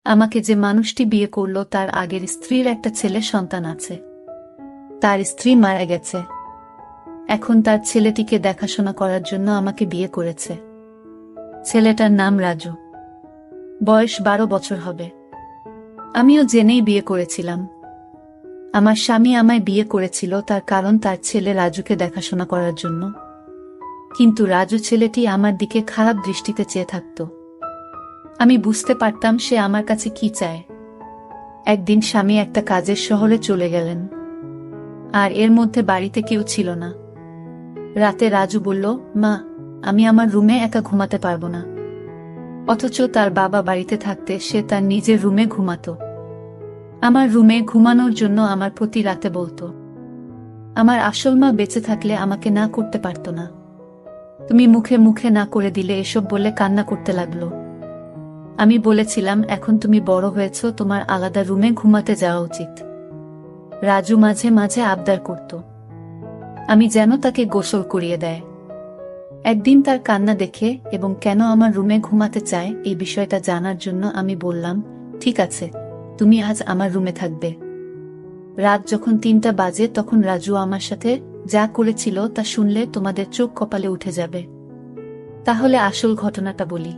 আমাকে যে মানুষটি বিয়ে করল তার আগের স্ত্রীর একটা ছেলে সন্তান আছে। তার স্ত্রী মারা গেছে। এখন তার ছেলেটিকে দেখাশোনা করার জন্য আমাকে বিয়ে করেছে। ছেলেটার নাম রাজু। বয়স 12 বছর হবে। আমিও জেনেই বিয়ে করেছিলাম। আমার স্বামী আমায় বিয়ে করেছিল তার কারণ তার ছেলে রাজুকে দেখাশোনা করার জন্য। কিন্তু রাজু ছেলেটি আমার দিকে খারাপ দৃষ্টিতে চেয়ে থাকত। আমি বুঝতে পারতাম সে আমার কাছে কি চায়। একদিন স্বামী একটা কাজের শহরে চলে গেলেন, আর এর মধ্যে বাড়িতে কেউ ছিল না। রাতে রাজু বলল, মা, আমি আমার রুমে একা ঘুমাতে পারবো না। অথচ তার বাবা বাড়িতে থাকতে সে তার নিজের রুমে ঘুমাতো। আমার রুমে ঘুমানোর জন্য আমার প্রতি রাতে বলতো। আমার আসল মা বেঁচে থাকলে আমাকে না করতে পারত না। তুমি মুখে মুখে না করে দিলে এসব বলে কান্না করতে লাগলো। আমি বলেছিলাম, এখন তুমি বড় হয়েছ, তোমার আলাদা রুমে ঘুমাতে যাওয়া উচিত। রাজু মাঝে মাঝে আবদার করত আমি যেন তাকে গোসল করিয়ে দেয়। একদিন তার কান্না দেখে এবং কেন আমার রুমে ঘুমাতে চায় এই বিষয়টা জানার জন্য আমি বললাম, ঠিক আছে, তুমি আজ আমার রুমে থাকবে। রাত যখন 3টা বাজে তখন রাজু আমার সাথে যা করেছিল তা শুনলে তোমাদের চোখ কপালে উঠে যাবে। তাহলে আসল ঘটনাটা বলি।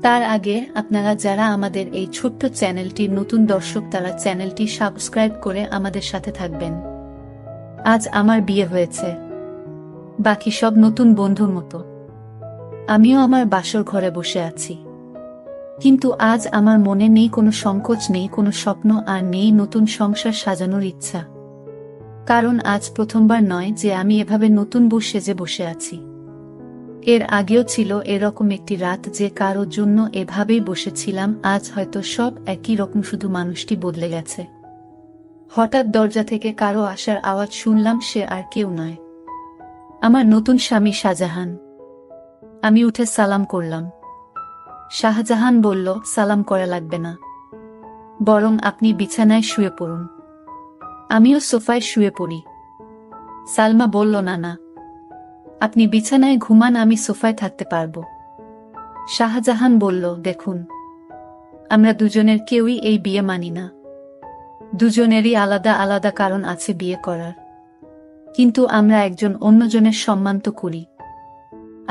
তার আগে আপনারা যারা আমাদের এই ছোট্ট চ্যানেলটির নতুন দর্শক তারা চ্যানেলটি সাবস্ক্রাইব করে আমাদের সাথে থাকবেন। আজ আমার বিয়ে হয়েছে, বাকি সব নতুন বন্ধুর মতো। আমিও আমার বাসর ঘরে বসে আছি, কিন্তু আজ আমার মনে নেই কোনো সংকোচ, নেই কোনো স্বপ্ন, আর নেই নতুন সংসার সাজানোর ইচ্ছা। কারণ আজ প্রথমবার নয় যে আমি এভাবে নতুন বউ সেজে বসে আছি। এর আগেও ছিল এরকম একটি রাত যে কারোর জন্য এভাবেই বসেছিলাম। আজ হয়তো সব একই রকম, শুধু মানুষটি বদলে গেছে। হঠাৎ দরজা থেকে কারো আসার আওয়াজ শুনলাম। সে আর কেউ নয়, আমার নতুন স্বামী শাহজাহান। আমি উঠে সালাম করলাম। শাহজাহান বলল, সালাম করা লাগবে না, বরং আপনি বিছানায় শুয়ে পড়ুন। আমিও সোফায় শুয়ে পড়ি। সালমা বলল, না না, আপনি বিছানায় ঘুমান, আমি সোফায় থাকতে পারবো। শাহজাহান বলল, দেখুন, আমরা দুজনের কেউই এই বিয়ে মানি না। দুজনেরই আলাদা আলাদা কারণ আছে বিয়ে করার, কিন্তু আমরা একজন অন্যজনের সম্মান তো করি।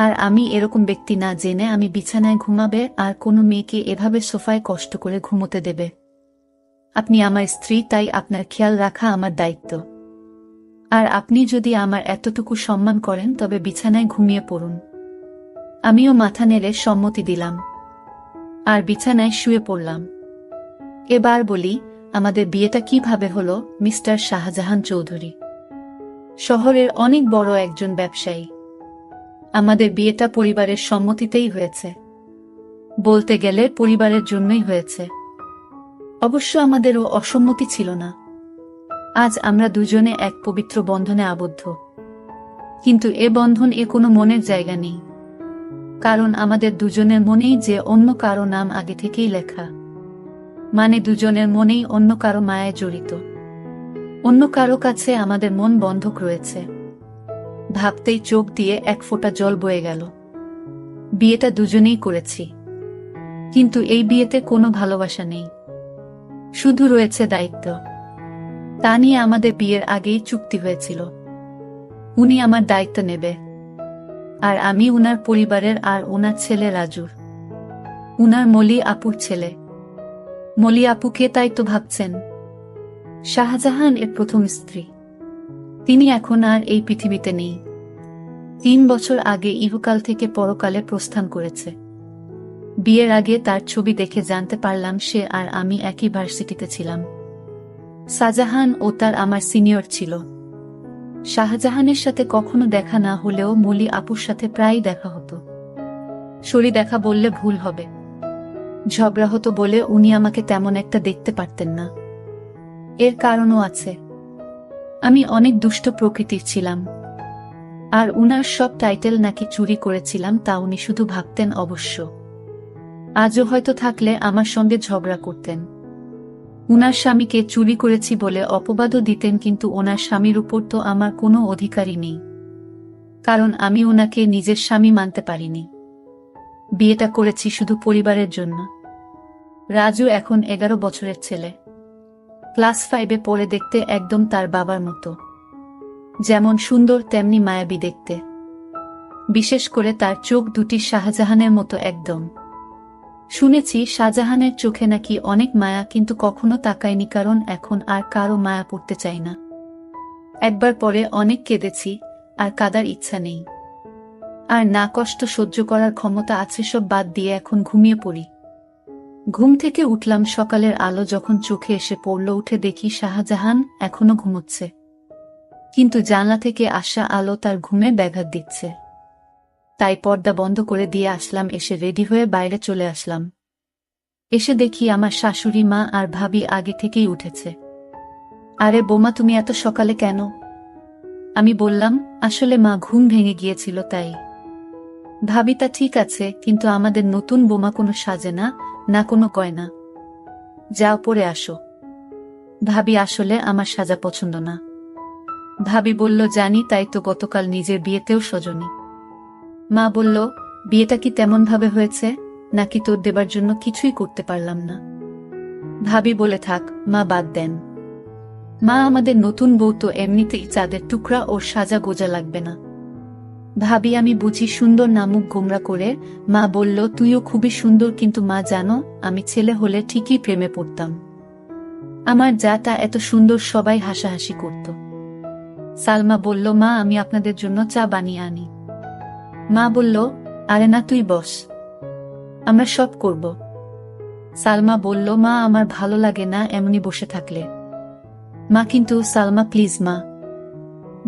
আর আমি এরকম ব্যক্তি না জেনে আমি বিছানায় ঘুমাবে আর কোনো মেয়েকে এভাবে সোফায় কষ্ট করে ঘুমোতে দেবে। আপনি আমার স্ত্রী, তাই আপনার খেয়াল রাখা আমার দায়িত্ব। আর আপনি যদি আমার এতটুকু সম্মান করেন তবে বিছানায় ঘুমিয়ে পড়ুন। আমিও মাথা নেড়ে সম্মতি দিলাম আর বিছানায় শুয়ে পড়লাম। এবার বলি, আমাদের বিয়েটা কিভাবে হলো। মিস্টার শাহজাহান চৌধুরী শহরের অনেক বড় একজন ব্যবসায়ী। আমাদের বিয়েটা পরিবারের সম্মতিতেই হয়েছে। বলতে গেলে পরিবারের জন্যই হয়েছে। অবশ্য আমাদেরও অসম্মতি ছিল না। আজ আমরা দুজনে এক পবিত্র বন্ধনে আবদ্ধ, কিন্তু এ বন্ধন কোনো মনের জায়গা নেই। কারণ আমাদের দুজনের মনেই যে অন্য কারো নাম আগে থেকেই লেখা, মানে দুজনের মনেই অন্য কারো মায়ায় জড়িত। অন্য কারো কাছে আমাদের মন বন্ধক রয়েছে। ভাবতেই চোখ দিয়ে এক ফোঁটা জল বয়ে গেল। বিয়েটা দুজনেই করেছি, কিন্তু এই বিয়েতে কোনো ভালোবাসা নেই, শুধু রয়েছে দায়িত্ব। তা নিয়ে আমাদের বিয়ের আগেই চুক্তি হয়েছিল, উনি আমার দায়িত্ব নেবে, আর আমি উনার পরিবারের আর ওনার ছেলে রাজুর, উনার মলি আপুর ছেলে। মলি আপুকে তাই তো ভাবছেন? শাহজাহান এর প্রথম স্ত্রী। তিনি এখন আর এই পৃথিবীতে নেই। 3 বছর আগে ইহকাল থেকে পরকালে প্রস্থান করেছে। বিয়ের আগে তার ছবি দেখে জানতে পারলাম সে আর আমি একই ভার্সিটিতে ছিলাম। শাহজাহান ও তার আমার সিনিয়র ছিল। শাহজাহানের সাথে কখনো দেখা না হলেও মলি আপুর সাথে প্রায়ই দেখা হতো। সরি দেখা বললে ভুল হবে, ঝগড়া হতো বলে উনি আমাকে তেমন একটা দেখতে পারতেন না। এর কারণও আছে, আমি অনেক দুষ্ট প্রকৃতির ছিলাম, আর উনার সব টাইটেল নাকি চুরি করেছিলাম তা উনি শুধু ভাবতেন। অবশ্য আজও হয়তো থাকলে আমার সঙ্গে ঝগড়া করতেন। উনার স্বামীকে চুরি করেছি বলে অপবাদও দিতেন, কিন্তু ওনার স্বামীর উপর তো আমার কোনো অধিকারই নেই, কারণ আমি ওনাকে নিজের স্বামী মানতে পারিনি। বিয়েটা করেছি শুধু পরিবারের জন্য। রাজু এখন 11 বছরের ছেলে। ক্লাস 5-এ পড়ে, দেখতে একদম তার বাবার মতো। যেমন সুন্দর তেমনি মায়াবী দেখতে। বিশেষ করে তার চোখ দুটি শাহজাহানের মতো একদম। শুনেছি শাহজাহানের চোখে নাকি অনেক মায়া, কিন্তু কখনো তাকায়নি, কারণ এখন আর কারো মায়া পড়তে চাই না। একবার পরে অনেক কেঁদেছি, আর কাঁদার ইচ্ছা নেই। আর না কষ্ট সহ্য করার ক্ষমতা আছে, সব বাদ দিয়ে এখন ঘুমিয়ে পড়ি। ঘুম থেকে উঠলাম, সকালের আলো যখন চোখে এসে পড়ল, উঠে দেখি শাহজাহান এখনো ঘুমোচ্ছে, কিন্তু জানলা থেকে আসা আলো তার ঘুমে ব্যাঘাত দিচ্ছে। তাই পর্দা বন্ধ করে দিয়ে আসলাম। এসে রেডি হয়ে বাইরে চলে আসলাম। এসে দেখি আমার শাশুড়ি মা আর ভাবি আগে থেকেই উঠেছে। আরে বোমা, তুমি এত সকালে কেন? আমি বললাম, আসলে মা ঘুম ভেঙে গিয়েছিল তাই। ভাবি, তা ঠিক আছে, কিন্তু আমাদের নতুন বোমা কোনো সাজে না, না কোনো গয়না। যাও পরে আসো। ভাবি, আসলে আমার সাজা পছন্দ না। ভাবি বলল, জানি, তাই তো গতকাল নিজের বিয়েতেও সজনি। মা বলল, বিয়েটা কি তেমন ভাবে হয়েছে, নাকি তোর দেবার জন্য কিছুই করতে পারলাম না? ভাবি বলে, থাক মা, বাদ দেন। মা, আমাদের নতুন বউ তো এমনিতেই চাঁদের টুকরা, ওর সাজা গোজা লাগবে না। ভাবি, আমি বুঝি সুন্দর না, মুখ গোমরা করে মা বলল, তুইও খুবই সুন্দর, কিন্তু মা জানো, আমি ছেলে হলে ঠিকই প্রেমে পড়তাম। আমার যাটা এত সুন্দর, সবাই হাসাহাসি করত। সালমা বলল, মা আমি আপনাদের জন্য চা বানিয়ে আনি। মা বলল, আরে না, তুই বস, আমরা সব করব। সালমা বলল, মা আমার ভালো লাগে না এমনি বসে থাকলে। মা, কিন্তু সালমা প্লিজ মা।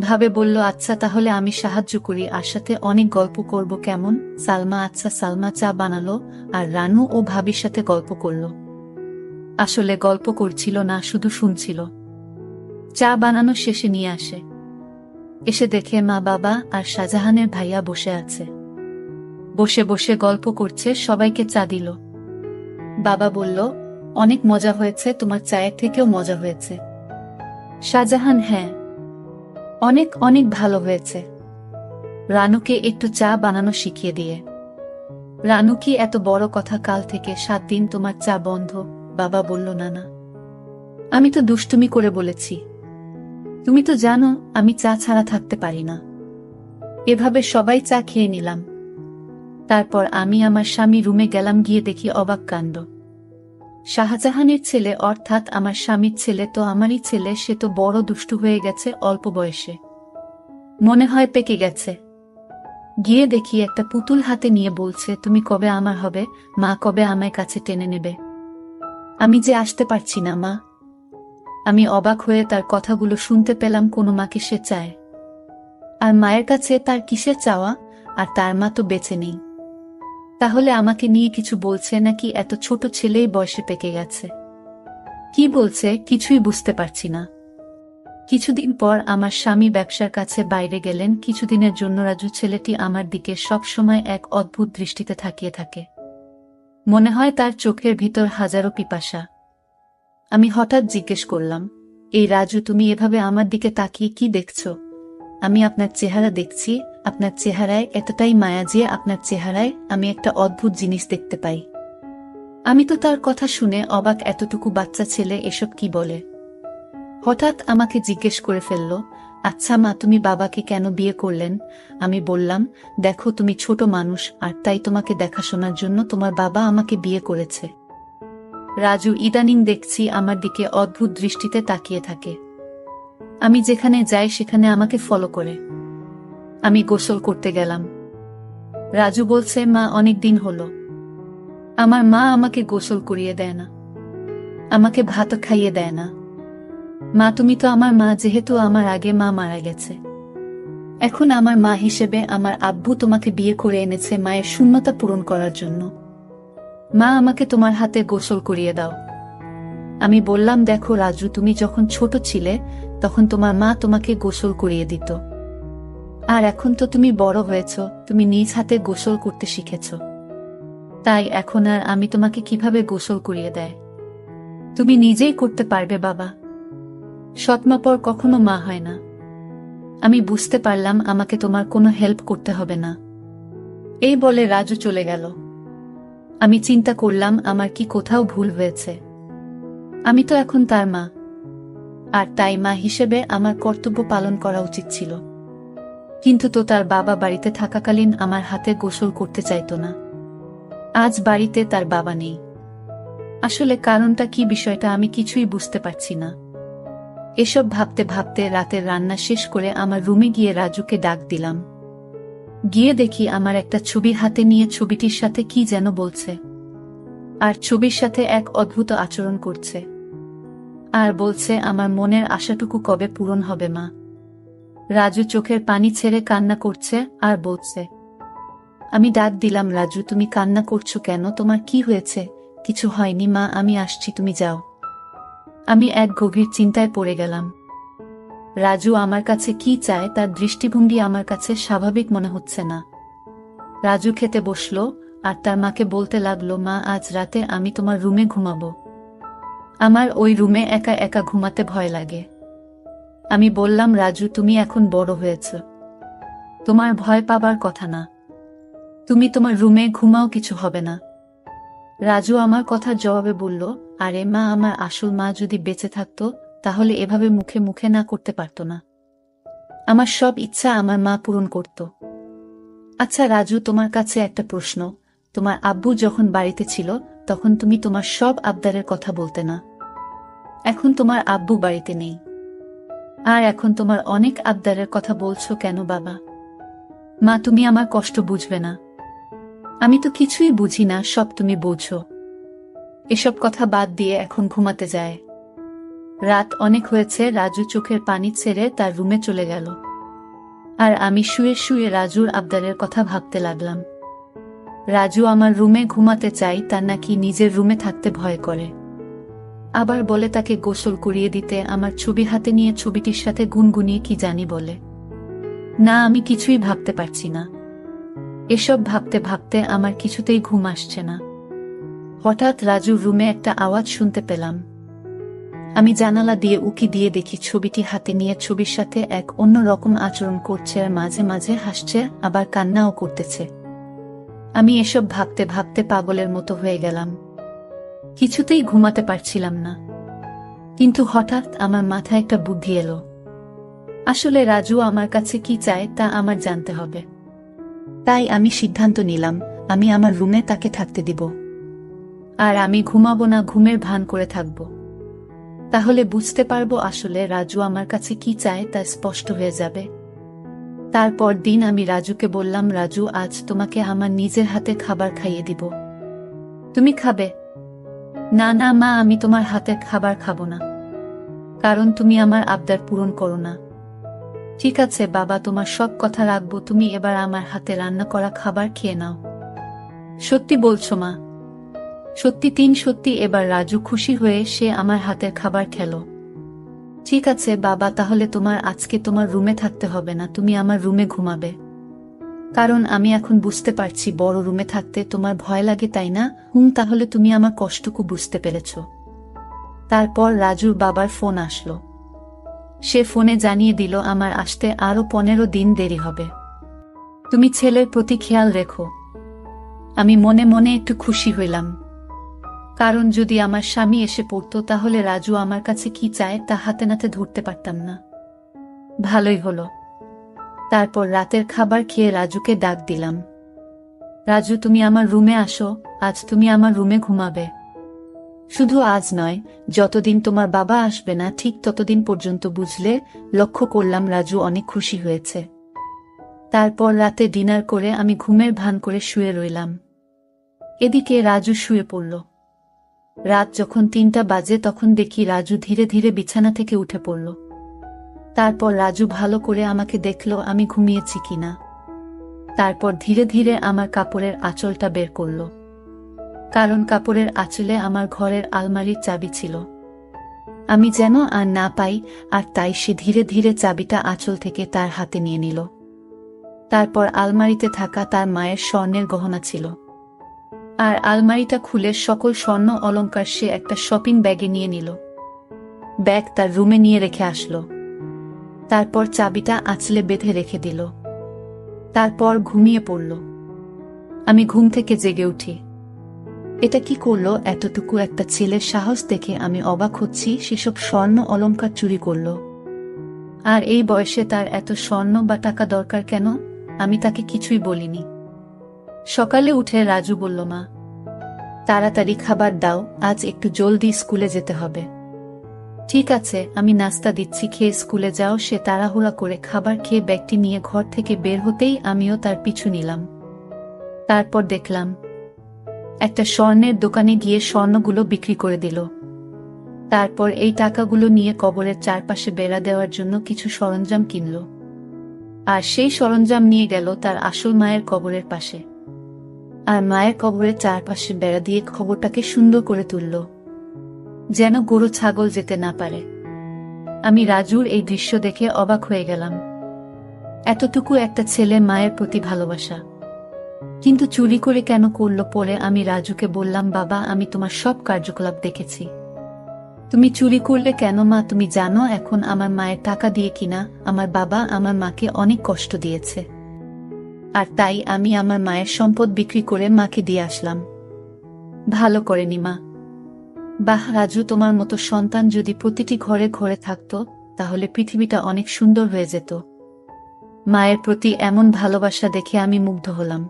ভাবে বলল, আচ্ছা তাহলে আমি সাহায্য করি, আর সাথে অনেক গল্প করব, কেমন? সালমা, আচ্ছা। সালমা চা বানালো, আর রানু ও ভাবির সাথে গল্প করল। আসলে গল্প করছিল না, শুধু শুনছিল। চা বানানো শেষে নিয়ে আসে। এসে দেখে মা, বাবা আর শাহজাহানের ভাইয়া বসে আছে। বসে বসে গল্প করছে, সবাইকে চা দিল। বাবা বলল, অনেক মজা হয়েছে, তোমার চায়ের থেকেও মজা হয়েছে। শাহজাহান, হ্যাঁ, অনেক অনেক ভালো হয়েছে। রানুকে একটু চা বানানো শিখিয়ে দিয়ে। রানু, কি এত বড় কথা, কাল থেকে 7 দিন তোমার চা বন্ধ? বাবা বলল, না না, আমি তো দুষ্টুমি করে বলেছি। তুমি তো জানো আমি চা ছাড়া থাকতে পারি না। এভাবে সবাই চা খেয়ে নিলাম। তারপর আমি আমার স্বামী রুমে গেলাম, গিয়ে দেখি অবাক কাণ্ড। শাহজাহানের ছেলে, অর্থাৎ আমার স্বামীর ছেলে তো আমারই ছেলে, সে তো বড় দুষ্টু হয়ে গেছে অল্প বয়সে। মনে হয় পেকে গেছে। গিয়ে দেখি একটা পুতুল হাতে নিয়ে বলছে, তুমি কবে আমার হবে মা, কবে আমায় কাছে টেনে নেবে? আমি যে আসতে পারছি না মা। আমি অবাক হয়ে তার কথাগুলো শুনতে পেলাম, কোনো মাকে সে চায়, আর মায়ের কাছে তার কিসের চাওয়া? আর তার মা তো বেঁচে নেই। তাহলে আমাকে নিয়ে কিছু বলছে নাকি? এত ছোট ছেলেই বয়সে পেকে গেছে। কি বলছে কিছুই বুঝতে পারছি না। কিছুদিন পর আমার স্বামী ব্যবসার কাছে বাইরে গেলেন। কিছুদিনের জন্য রাজু ছেলেটি আমার দিকে সব সময় এক অদ্ভুত দৃষ্টিতে তাকিয়ে থাকে। মনে হয় তার চোখের ভিতর হাজারো পিপাসা। আমি হঠাৎ জিজ্ঞেস করলাম, এই রাজু, তুমি এভাবে আমার দিকে তাকিয়ে কি দেখছো? আমি আপনার চেহারা দেখছি। আপনার চেহারায় এতটাই মায়া যে আপনার চেহারায় আমি একটা অদ্ভুত জিনিস দেখতে পাই। আমি তো তার কথা শুনে অবাক, এতটুকু বাচ্চা ছেলে এসব কি বলে? হঠাৎ আমাকে জিজ্ঞেস করে ফেলল, আচ্ছা মা, তুমি বাবাকে কেন বিয়ে করলেন? আমি বললাম, দেখো তুমি ছোট মানুষ, আর তাই তোমাকে দেখাশোনার জন্য তোমার বাবা আমাকে বিয়ে করেছে। রাজু ইদানিং দেখছি আমার দিকে অদ্ভুত দৃষ্টিতে তাকিয়ে থাকে। আমি যেখানে যাই সেখানে আমাকে ফলো করে। আমি গোসল করতে গেলাম। রাজু বলছে, মা অনেক দিন হলো আমার মা আমাকে গোসল করিয়ে দেয় না, আমাকে ভাত খাইয়ে দেয় না। মা, তুমি তো আমার মা, যেহেতু আমার আগে মা মারা গেছে। এখন আমার মা হিসেবে আমার আব্বু তোমাকে বিয়ে করে এনেছে মায়ের শূন্যতা পূরণ করার জন্য। মা, আমাকে তোমার হাতে গোসল করিয়ে দাও। আমি বললাম, দেখো রাজু, তুমি যখন ছোট ছিলে তখন তোমার মা তোমাকে গোসল করিয়ে দিত, আর এখন তো তুমি বড় হয়েছ, তুমি নিজ হাতে গোসল করতে শিখেছ। তাই এখন আর আমি তোমাকে কিভাবে গোসল করিয়ে দেয়? তুমি নিজেই করতে পারবে বাবা। সৎমা পর কখনো মা হয় না। আমি বুঝতে পারলাম আমাকে তোমার কোনো হেল্প করতে হবে না। এই বলে রাজু চলে গেল। আমি চিন্তা করলাম আমার কি কোথাও ভুল হয়েছে। আমি তো এখন তার মা, আর তাই মা হিসেবে আমার কর্তব্য পালন করা উচিত ছিল। কিন্তু তো তার বাবা বাড়িতে থাকাকালীন আমার হাতে গোসল করতে চাইতো না। আজ বাড়িতে তার বাবা নেই। আসলে কারণটা কি, বিষয়টা আমি কিছুই বুঝতে পারছি না। এসব ভাবতে ভাবতে রাতের রান্না শেষ করে আমার রুমে গিয়ে রাজুকে ডাক দিলাম। গিয়ে দেখি আমার একটা ছবি হাতে নিয়ে ছবিটির সাথে কি যেন বলছে, আর ছবির সাথে এক অদ্ভুত আচরণ করছে, আর বলছে আমার মনের আশাটুকু কবে পূরণ হবে মা। রাজু চোখের পানি ছেড়ে কান্না করছে আর বলছে। আমি ডাক দিলাম, রাজু তুমি কান্না করছো কেন, তোমার কি হয়েছে? কিছু হয়নি মা, আমি আসছি, তুমি যাও। আমি এক গভীর চিন্তায় পড়ে গেলাম। রাজু আমার কাছে কি চায় তার দৃষ্টিভঙ্গি আমার কাছে স্বাভাবিক মনে হচ্ছে না। রাজু খেতে বসলো আর তার মাকে বলতে লাগলো, মা আজ রাতে আমি তোমার রুমে ঘুমাবো। আমার ওই রুমে একা একা ঘুমাতে ভয় লাগে। আমি বললাম, রাজু তুমি এখন বড় হয়েছ, তোমার ভয় পাবার কথা না, তুমি তোমার রুমে ঘুমাও, কিছু হবে না। রাজু আমার কথার জবাবে বলল, আরে মা, আমার আসল মা যদি বেঁচে থাকতো তাহলে এভাবে মুখে মুখে না করতে পারতো না। আমার সব ইচ্ছা আমার মা পূরণ করত। আচ্ছা রাজু, তোমার কাছে একটা প্রশ্ন, তোমার আব্বু যখন বাড়িতে ছিল তখন তুমি তোমার সব আবদারের কথা বলতে না। এখন তোমার আব্বু বাড়িতে নেই, আর এখন তোমার অনেক আবদারের কথা বলছো কেন বাবা? মা তুমি আমার কষ্ট বুঝবে না? আমি তো কিছুই বুঝি না, সব তুমি বোঝো। এসব কথা বাদ দিয়ে এখন ঘুমাতে যায়। রাত অনেক হয়েছে। রাজু চোখের পানি ছেড়ে তার রুমে চলে গেল, আর আমি শুয়ে শুয়ে রাজুর আবদারের কথা ভাবতে লাগলাম। রাজু আমার রুমে ঘুমাতে চাই, তার নাকি নিজের রুমে থাকতে ভয় করে। আবার বলে তাকে গোসল করিয়ে দিতে, আমার ছবি হাতে নিয়ে ছবিটির সাথে গুনগুনিয়ে কি জানি বলে। না, আমি কিছুই ভাবতে পারছি না। এসব ভাবতে ভাবতে আমার কিছুতেই ঘুম আসছে না। হঠাৎ রাজুর রুমে একটা আওয়াজ শুনতে পেলাম। আমি জানালা দিয়ে উকি দিয়ে দেখি ছবিটি হাতে নিয়ে ছবির সাথে এক অন্য রকম আচরণ করছে, আর মাঝে মাঝে হাসছে, আবার কান্নাও করতেছে। আমি এসব ভাবতে ভাবতে পাগলের মতো হয়ে গেলাম, কিছুতেই ঘুমাতে পারছিলাম না। কিন্তু হঠাৎ আমার মাথায় একটা বুদ্ধি এলো। আসলে রাজু আমার কাছে কি চায় তা আমার জানতে হবে। তাই আমি সিদ্ধান্ত নিলাম, আমি আমার রুমে তাকে থাকতে দিব, আর আমি ঘুমাবো না, ঘুমের ভান করে থাকব। তাহলে বুঝতে পারবো আসলে রাজু আমার কাছে কি চায়, তা স্পষ্ট হয়ে যাবে। তারপর দিন আমি রাজুকে বললাম, রাজু আজ তোমাকে আমার নিজের হাতে খাবার খাইয়ে দিব, তুমি খাবে? না না মা, আমি তোমার হাতের খাবার খাবো না, কারণ তুমি আমার আবদার পূরণ করো না। ঠিক আছে বাবা, তোমার সব কথা রাখবো, তুমি এবার আমার হাতে রান্না করা খাবার খেয়ে নাও। সত্যি বলছো মা? সত্যি, তিন সত্যি। এবার রাজু খুশি হয়ে সে আমার হাতের খাবার খেলো। ঠিক আছে বাবা, তাহলে তোমার আজকে তোমার রুমে থাকতে হবে না, তুমি আমার রুমে ঘুমাবে। কারণ আমি এখন বুঝতে পারছি বড় রুমে থাকতে তোমার ভয় লাগে, তাই না? তাহলে তুমি আমার কষ্টটুকু বুঝতে পেরেছ। তারপর রাজুর বাবার ফোন আসলো। সে ফোনে জানিয়ে দিল আমার আসতে আরো 15 দিন দেরি হবে। তুমি ছেলের প্রতি খেয়াল রেখো। আমি মনে মনে একটু খুশি হইলাম, কারণ যদি আমার স্বামী এসে পড়তো তাহলে রাজু আমার কাছে কি চায় তা হাতে নাতে ধরতে পারতাম না। ভালোই হলো। তারপর রাতের খাবার খেয়ে রাজুকে ডাক দিলাম, রাজু তুমি আমার রুমে আসো, আজ তুমি আমার রুমে ঘুমাবে। শুধু আজ নয়, যতদিন তোমার বাবা আসবে না ঠিক ততদিন পর্যন্ত, বুঝলে? লক্ষ্য করলাম রাজু অনেক খুশি হয়েছে। তারপর রাতে ডিনার করে আমি ঘুমের ভান করে শুয়ে রইলাম। এদিকে রাজু শুয়ে পড়ল। রাত যখন 3টা বাজে তখন দেখি রাজু ধীরে ধীরে বিছানা থেকে উঠে পড়ল। তারপর রাজু ভালো করে আমাকে দেখল আমি ঘুমিয়েছি কিনা। তারপর ধীরে ধীরে আমার কাপড়ের আঁচলটা বের করল, কারণ কাপড়ের আঁচলে আমার ঘরের আলমারির চাবি ছিল। আমি যেন আর না পাই, আর তাই সে ধীরে ধীরে চাবিটা আঁচল থেকে তার হাতে নিয়ে নিল। তারপর আলমারিতে থাকা তার মায়ের স্বর্ণের গহনা ছিল, আর আলমারিটা খুলে সকল স্বর্ণ অলংকার সে একটা শপিং ব্যাগে নিয়ে নিল। ব্যাগ তার রুমে নিয়ে রেখে আসলো। তারপর চাবিটা আঁচলে বেঁধে রেখে দিল। তারপর ঘুমিয়ে পড়ল। আমি ঘুম থেকে জেগে উঠি। এটা কি করলো? এতটুকু একটা ছেলের সাহস দেখে আমি অবাক হচ্ছি। সেসব স্বর্ণ অলংকার চুরি করলো, আর এই বয়সে তার এত স্বর্ণ বা টাকা দরকার কেন? আমি তাকে কিছুই বলিনি। সকালে উঠে রাজু বলল, মা, তাড়াতাড়ি খাবার দাও, আজ একটু জলদি স্কুলে যেতে হবে। ঠিক আছে, আমি নাস্তা দিচ্ছি, খেয়ে স্কুলে যাও। সে তাড়াহুড়া করে খাবার খেয়ে ব্যাগটি নিয়ে ঘর থেকে বের হতেই আমিও তার পিছু নিলাম। তারপর দেখলাম একটা স্বর্ণের দোকানে গিয়ে স্বর্ণগুলো বিক্রি করে দিল। তারপর এই টাকাগুলো নিয়ে কবরের চারপাশে বেড়া দেওয়ার জন্য কিছু সরঞ্জাম কিনল, আর সেই সরঞ্জাম নিয়ে গেল তার আসল মায়ের কবরের পাশে। আর মায়ের কবরের চারপাশে বেড়া দিয়ে খবরটাকে সুন্দর করে তুলল, যেন গরু ছাগল যেতে না পারে। আমি রাজুর এই দৃশ্য দেখে অবাক হয়ে গেলাম। এতটুকু একটা ছেলে, মায়ের প্রতি ভালোবাসা, কিন্তু চুরি করে কেন করল? পরে আমি রাজুকে বললাম, বাবা, আমি তোমার সব কার্যকলাপ দেখেছি, তুমি চুরি করলে কেন? মা, তুমি জানো এখন আমার মায়ের টাকা দিয়ে কিনা আমার বাবা আমার মাকে অনেক কষ্ট দিয়েছে, আর তাই আমি আমার মায়ের সম্পদ বিক্রি করে মাকে দিয়ে আসলাম। ভালো করেনি মা। বাহ রাজু, তোমার মতো সন্তান যদি প্রতিটি ঘরে ঘরে থাকতো তাহলে পৃথিবীটা অনেক সুন্দর হয়ে যেত। মায়ের প্রতি এমন ভালোবাসা দেখে আমি মুগ্ধ হলাম।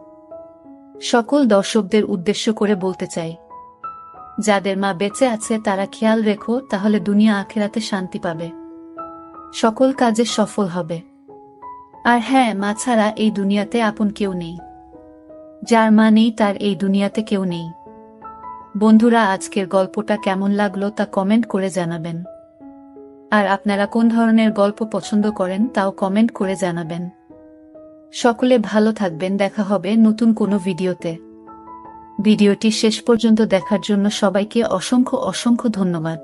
সকল দর্শকদের উদ্দেশ্য করে বলতে চাই, যাদের মা বেঁচে আছে তারা খেয়াল রেখো, তাহলে দুনিয়া আখেরাতে শান্তি পাবে, সকল কাজে সফল হবে। আর হ্যাঁ, মা ছাড়া এই দুনিয়াতে আপন কেউ নেই। যার মা নেই তার এই দুনিয়াতে কেউ নেই। বন্ধুরা, আজকের গল্পটা কেমন লাগলো তা কমেন্ট করে জানাবেন। আর আপনারা কোন ধরনের গল্প পছন্দ করেন তাও কমেন্ট করে জানাবেন। সকলে ভালো থাকবেন, দেখা হবে নতুন কোনো ভিডিওতে। ভিডিওটি শেষ পর্যন্ত দেখার জন্য সবাইকে অসংখ্য অসংখ্য ধন্যবাদ।